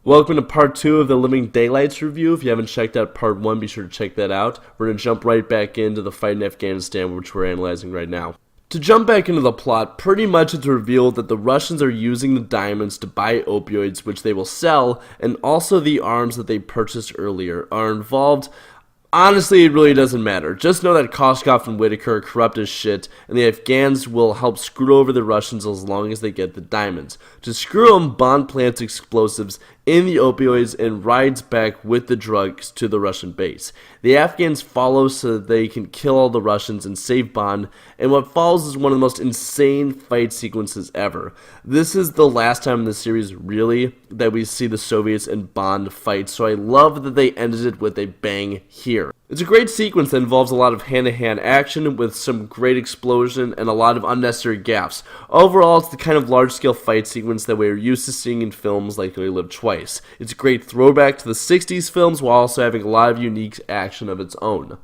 Welcome to part 2 of the Living Daylights review. If you haven't checked out part 1, be sure to check that out. We're going to jump right back into the fight in Afghanistan, which we're analyzing right now. To jump back into the plot, pretty much it's revealed that the Russians are using the diamonds to buy opioids, which they will sell, and also the arms that they purchased earlier are involved. Honestly, it really doesn't matter. Just know that Koskov and Whitaker are corrupt as shit, and the Afghans will help screw over the Russians as long as they get the diamonds. To screw them, Bond plants explosives in the opioids and rides back with the drugs to the Russian base. The Afghans follow so that they can kill all the Russians and save Bond, and what follows is one of the most insane fight sequences ever. This is the last time in the series, really, that we see the Soviets and Bond fight, so I love that they ended it with a bang here. It's a great sequence that involves a lot of hand-to-hand action with some great explosion and a lot of unnecessary gaps. Overall, it's the kind of large-scale fight sequence that we're used to seeing in films like We Live Twice. It's a great throwback to the 60s films while also having a lot of unique action of its own.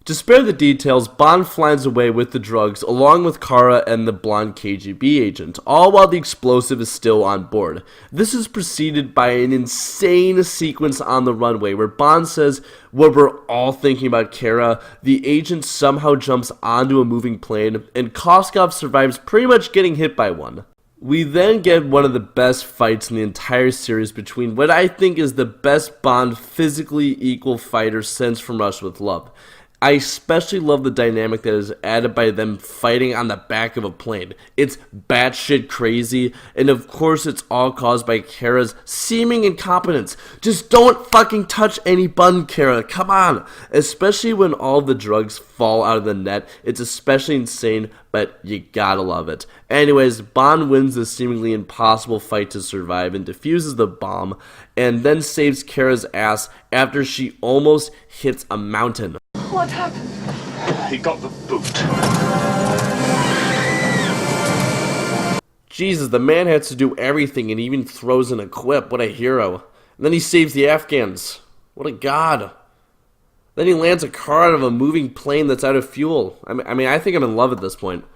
To spare the details, Bond flies away with the drugs along with Cara and the blonde KGB agent, all while the explosive is still on board. This is preceded by an insane sequence on the runway where Bond says what we're all thinking about Cara. The agent somehow jumps onto a moving plane, and Koskov survives pretty much getting hit by one. We then get one of the best fights in the entire series between what I think is the best Bond physically equal fighter since From Russia with Love. I especially love the dynamic that is added by them fighting on the back of a plane. It's batshit crazy, and of course it's all caused by Cara's seeming incompetence. Just don't fucking touch any button, Cara, come on! Especially when all the drugs fall out of the net, it's especially insane, but you gotta love it. Anyways, Bond wins this seemingly impossible fight to survive and defuses the bomb, and then saves Cara's ass after she almost hits a mountain. What happened? He got the boot. Jesus, the man has to do everything and even throws in a quip. What a hero. And then he saves the Afghans. What a god. Then he lands a car out of a moving plane that's out of fuel. I think I'm in love at this point.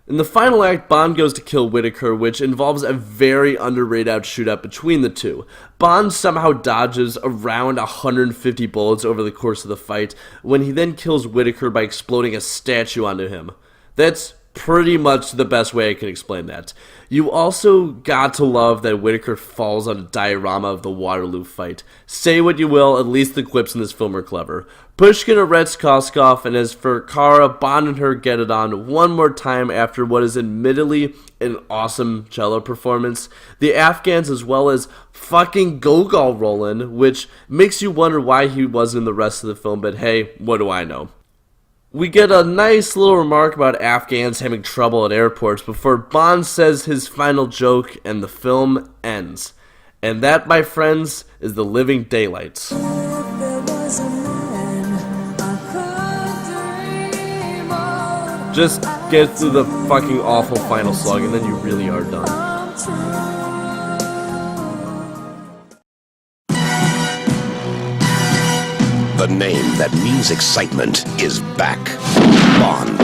In the final act, Bond goes to kill Whitaker, which involves a very underrated shootout between the two. Bond somehow dodges around 150 bullets over the course of the fight, when he then kills Whitaker by exploding a statue onto him. That's pretty much the best way I can explain that. You also got to love that Whitaker falls on a diorama of the Waterloo fight. Say what you will, at least the quips in this film are clever. Pushkin arrests Koskov, and as for Cara, Bond and her get it on one more time after what is admittedly an awesome cello performance. The Afghans as well as fucking Gogol Roland, which makes you wonder why he wasn't in the rest of the film, but hey, what do I know. We get a nice little remark about Afghans having trouble at airports before Bond says his final joke and the film ends. And that, my friends, is the Living Daylights. Just get through the fucking awful final slug and then you really are done. The name that means excitement is back. Bond.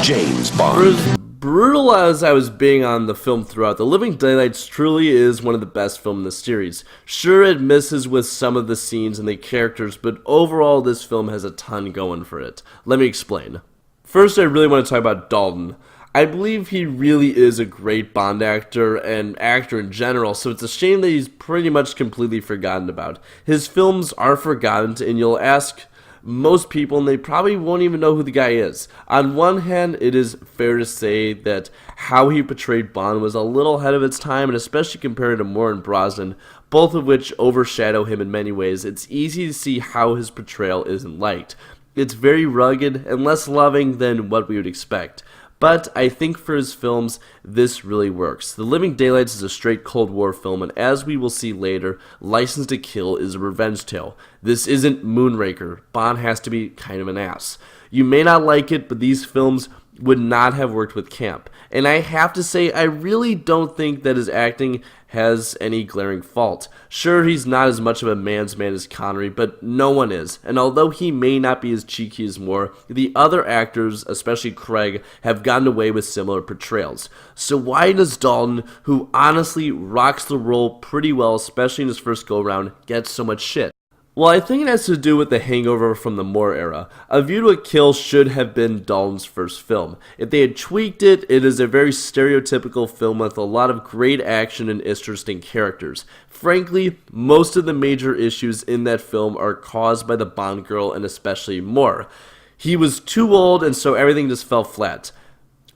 James Bond. For as brutal as I was being on the film throughout, The Living Daylights truly is one of the best films in the series. Sure, it misses with some of the scenes and the characters, but overall this film has a ton going for it. Let me explain. First, I really want to talk about Dalton. I believe he really is a great Bond actor and actor in general, so it's a shame that he's pretty much completely forgotten about. His films are forgotten, and you'll ask most people, and they probably won't even know who the guy is. On one hand, it is fair to say that how he portrayed Bond was a little ahead of its time, and especially compared to Moore and Brosnan, both of which overshadow him in many ways. It's easy to see how his portrayal isn't liked. It's very rugged and less loving than what we would expect. But I think for his films, this really works. The Living Daylights is a straight Cold War film, and as we will see later, License to Kill is a revenge tale. This isn't Moonraker. Bond has to be kind of an ass. You may not like it, but these films would not have worked with camp. And I have to say, I really don't think that his acting has any glaring fault. Sure, he's not as much of a man's man as Connery, but no one is. And although he may not be as cheeky as Moore, the other actors, especially Craig, have gotten away with similar portrayals. So why does Dalton, who honestly rocks the role pretty well, especially in his first go-around, get so much shit? Well, I think it has to do with the hangover from the Moore era. A View to a Kill should have been Dalton's first film. If they had tweaked it, it is a very stereotypical film with a lot of great action and interesting characters. Frankly, most of the major issues in that film are caused by the Bond girl and especially Moore. He was too old and so everything just fell flat.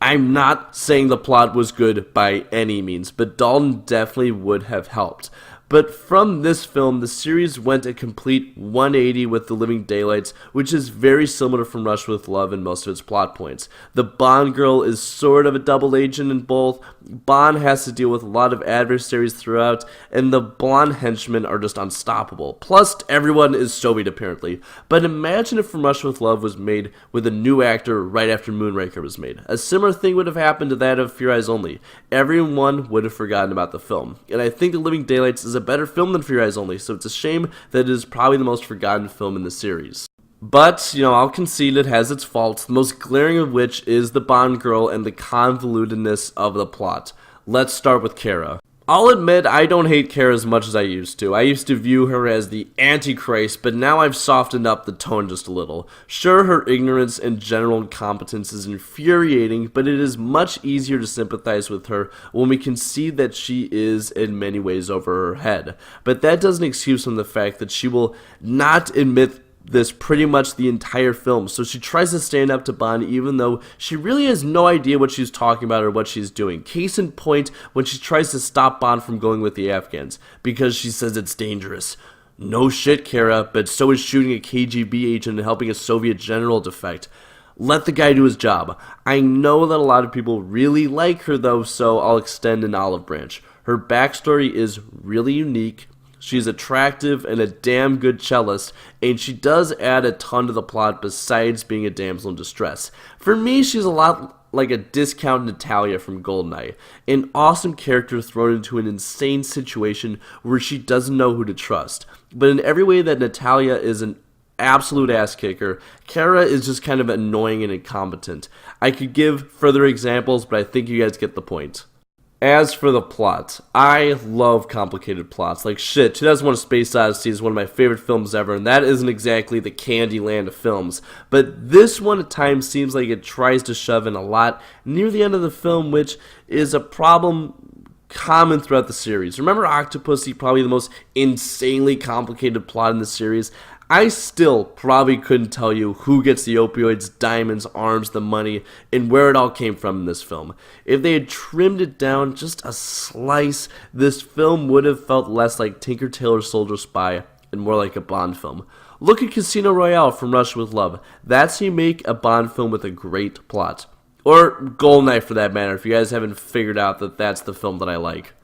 I'm not saying the plot was good by any means, but Dalton definitely would have helped. But from this film, the series went a complete 180 with The Living Daylights, which is very similar from Rush with Love in most of its plot points. The Bond girl is sort of a double agent in both, Bond has to deal with a lot of adversaries throughout, and the blonde henchmen are just unstoppable. Plus, everyone is Soviet apparently. But imagine if From Rush with Love was made with a new actor right after Moonraker was made. A similar thing would have happened to that of For Your Eyes Only. Everyone would have forgotten about the film. And I think The Living Daylights is a better film than For Your Eyes Only, so it's a shame that it is probably the most forgotten film in the series. But, I'll concede it has its faults, the most glaring of which is the Bond girl and the convolutedness of the plot. Let's start with Cara. I'll admit I don't hate Cara as much as I used to. I used to view her as the Antichrist, but now I've softened up the tone just a little. Sure, her ignorance and general incompetence is infuriating, but it is much easier to sympathize with her when we can see that she is in many ways over her head. But that doesn't excuse from the fact that she will not admit this pretty much the entire film, so she tries to stand up to Bond even though she really has no idea what she's talking about or what she's doing. Case in point, when she tries to stop Bond from going with the Afghans, because she says it's dangerous. No shit, Cara, but so is shooting a KGB agent and helping a Soviet general defect. Let the guy do his job. I know that a lot of people really like her though, so I'll extend an olive branch. Her backstory is really unique. She's attractive and a damn good cellist, and she does add a ton to the plot besides being a damsel in distress. For me, she's a lot like a discounted Natalia from GoldenEye, an awesome character thrown into an insane situation where she doesn't know who to trust. But in every way that Natalia is an absolute ass kicker, Cara is just kind of annoying and incompetent. I could give further examples, but I think you guys get the point. As for the plot, I love complicated plots. Like shit, 2001: A Space Odyssey is one of my favorite films ever, and that isn't exactly the candy land of films. But this one at times seems like it tries to shove in a lot near the end of the film, which is a problem common throughout the series. Remember Octopussy, probably the most insanely complicated plot in the series? I still probably couldn't tell you who gets the opioids, diamonds, arms, the money, and where it all came from in this film. If they had trimmed it down just a slice, this film would have felt less like Tinker Tailor Soldier Spy and more like a Bond film. Look at Casino Royale from Rush with Love. That's how you make a Bond film with a great plot. Or GoldenEye for that matter, if you guys haven't figured out that that's the film that I like.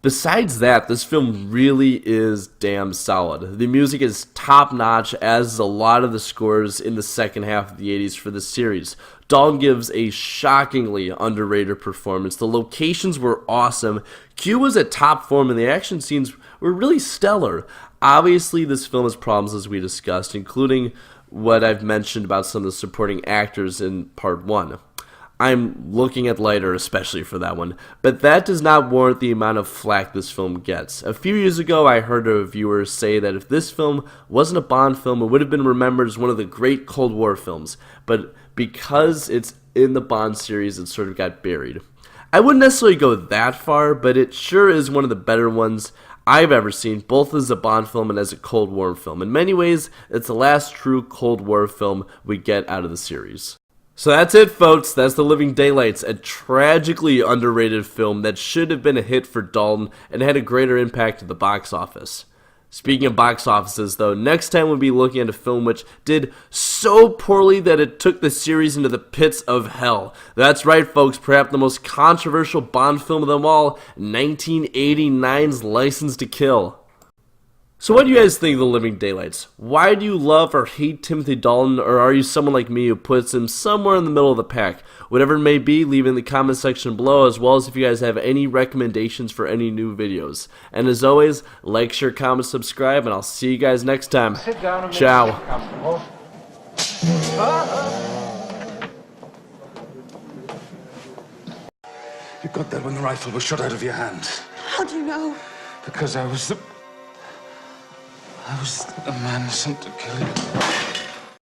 Besides that, this film really is damn solid. The music is top-notch, as is a lot of the scores in the second half of the 80s for this series. Dalton gives a shockingly underrated performance. The locations were awesome. Q was at top form, and the action scenes were really stellar. Obviously, this film has problems, as we discussed, including what I've mentioned about some of the supporting actors in Part 1. I'm looking at Lighter especially for that one, but that does not warrant the amount of flack this film gets. A few years ago, I heard a reviewer say that if this film wasn't a Bond film, it would have been remembered as one of the great Cold War films, but because it's in the Bond series, it sort of got buried. I wouldn't necessarily go that far, but it sure is one of the better ones I've ever seen, both as a Bond film and as a Cold War film. In many ways, it's the last true Cold War film we get out of the series. So that's it, folks. That's The Living Daylights, a tragically underrated film that should have been a hit for Dalton and had a greater impact at the box office. Speaking of box offices, though, next time we'll be looking at a film which did so poorly that it took the series into the pits of hell. That's right, folks, perhaps the most controversial Bond film of them all, 1989's License to Kill. So what do you guys think of the Living Daylights? Why do you love or hate Timothy Dalton, or are you someone like me who puts him somewhere in the middle of the pack? Whatever it may be, leave it in the comment section below, as well as if you guys have any recommendations for any new videos. And as always, like, share, comment, subscribe, and I'll see you guys next time. Ciao. You got that when the rifle was shot out of your hand. How do you know? Because I was the man sent to kill you.